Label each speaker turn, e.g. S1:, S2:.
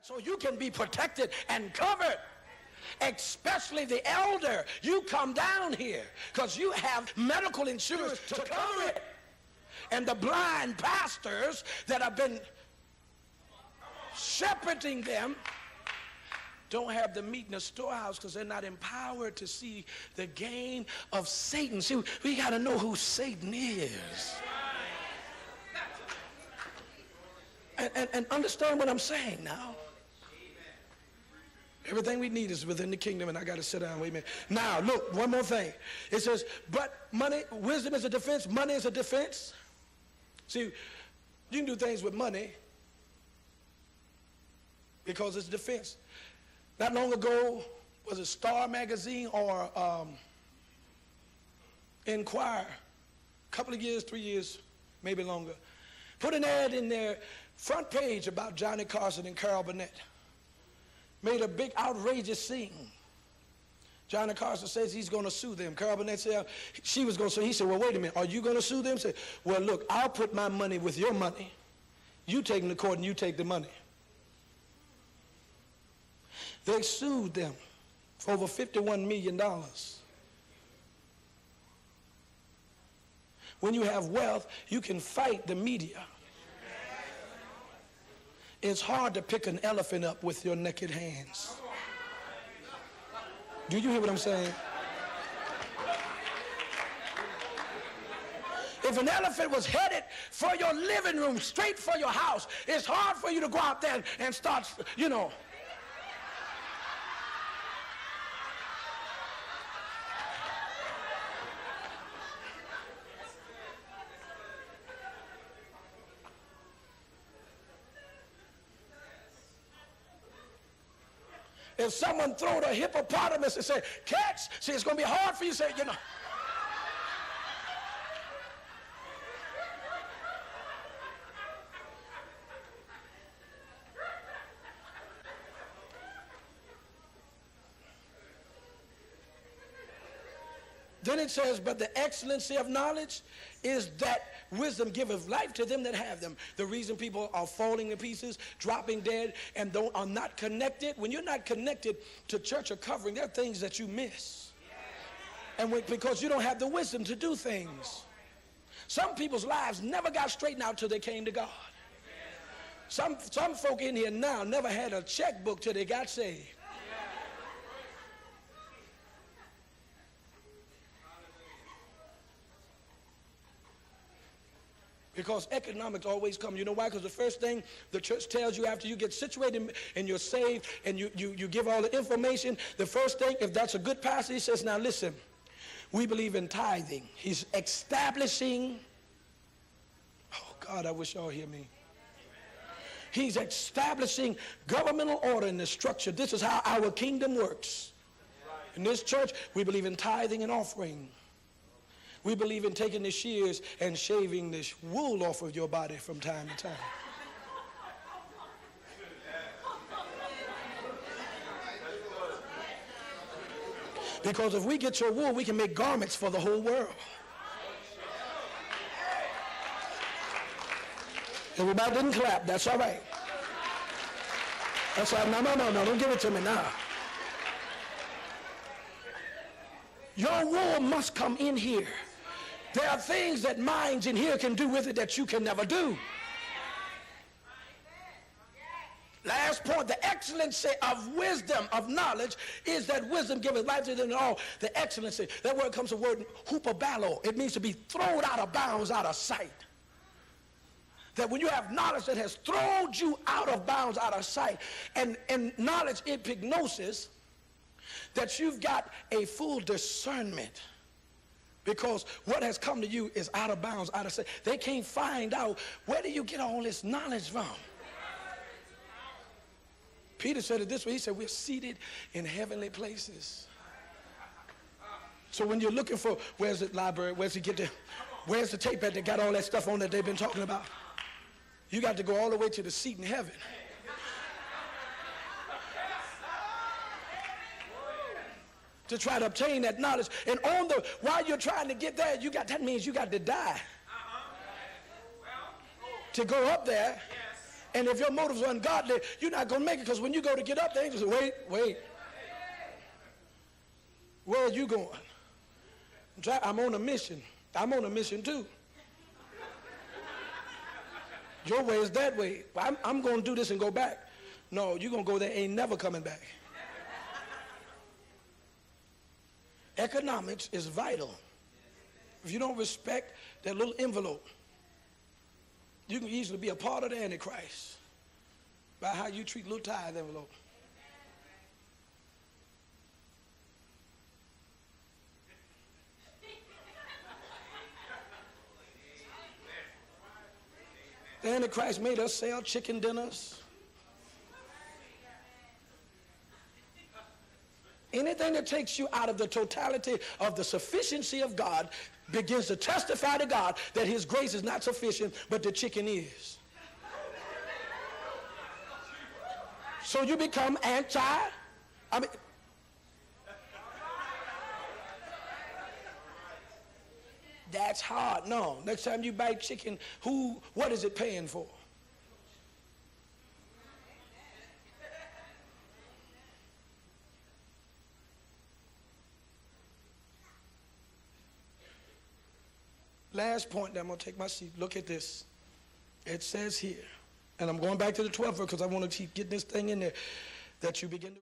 S1: so you can be protected and covered. Especially the elder, you come down here because you have medical insurance to cover it. And the blind pastors that have been shepherding them don't have the meat in the storehouse because they're not empowered to see the game of Satan. See, we got to know who Satan is. And understand what I'm saying now. Everything we need is within the kingdom, and I got to sit down. Wait a minute. Now, look, one more thing. It says, but money, wisdom is a defense. Money is a defense. See, you can do things with money because it's defense. Not long ago, was it Star Magazine or Inquirer? A couple of years, 3 years, maybe longer. Put an ad in their front page about Johnny Carson and Carol Burnett. Made a big outrageous scene. Johnny Carson says he's going to sue them. Carol Burnett said she was going to sue. He said, well, wait a minute. Are you going to sue them? He said, well, look, I'll put my money with your money. You take them to court and you take the money. They sued them for over $51 million. When you have wealth, you can fight the media. It's hard to pick an elephant up with your naked hands. Do you hear what I'm saying? If an elephant was headed for your living room, straight for your house, it's hard for you to go out there and start, you know. If someone throwed a hippopotamus and said, catch, see, it's going to be hard for you to say, you know. Then it says, but the excellency of knowledge is that wisdom giveth life to them that have them. The reason people are falling to pieces, dropping dead, and are not connected, when you're not connected to church or covering, there are things that you miss. And because you don't have the wisdom to do things. Some people's lives never got straightened out till they came to God. Some folk in here now never had a checkbook till they got saved. Because economics always come. You know why? Because the first thing the church tells you after you get situated and you're saved and you give all the information, the first thing, if that's a good pastor, he says, now listen, we believe in tithing. He's establishing, oh God, I wish y'all hear me. He's establishing governmental order in the structure. This is how our kingdom works. In this church, we believe in tithing and offering. We believe in taking the shears and shaving the wool off of your body from time to time. Because if we get your wool, we can make garments for the whole world. Everybody didn't clap. That's all right. That's all right. No. Don't give it to me now. Your wool must come in here. There are things that minds in here can do with it that you can never do. Last point, the excellency of wisdom, of knowledge, is that wisdom giveth life to them all. The excellency, that word comes from the word hupabalo. It means to be thrown out of bounds, out of sight. That when you have knowledge that has thrown you out of bounds, out of sight, and knowledge, epignosis, that you've got a full discernment. Because what has come to you is out of bounds, out of sight. They can't find out, where do you get all this knowledge from? Peter said it this way. He said, we're seated in heavenly places. So when you're looking for, where's the library, where's the tape that got all that stuff on that they've been talking about? You got to go all the way to the seat in heaven. To try to obtain that knowledge. And while you're trying to get there, that means you got to die. To go up there And if your motives are ungodly, you're not going to make it, because when you go to get up, the angels say, wait. Where are you going? I'm on a mission. I'm on a mission too. Your way is that way. I'm going to do this and go back. No, you're going to go there, ain't never coming back. Economics is vital. If you don't respect that little envelope, you can easily be a part of the Antichrist by how you treat little tithe envelope. The Antichrist made us sell chicken dinners. Anything that takes you out of the totality of the sufficiency of God begins to testify to God that his grace is not sufficient, but the chicken is. So you become that's hard. No. Next time you buy chicken, what is it paying for? Last point, then I'm going to take my seat. Look at this. It says here, and I'm going back to the 12th verse because I want to keep getting this thing in there, that you begin to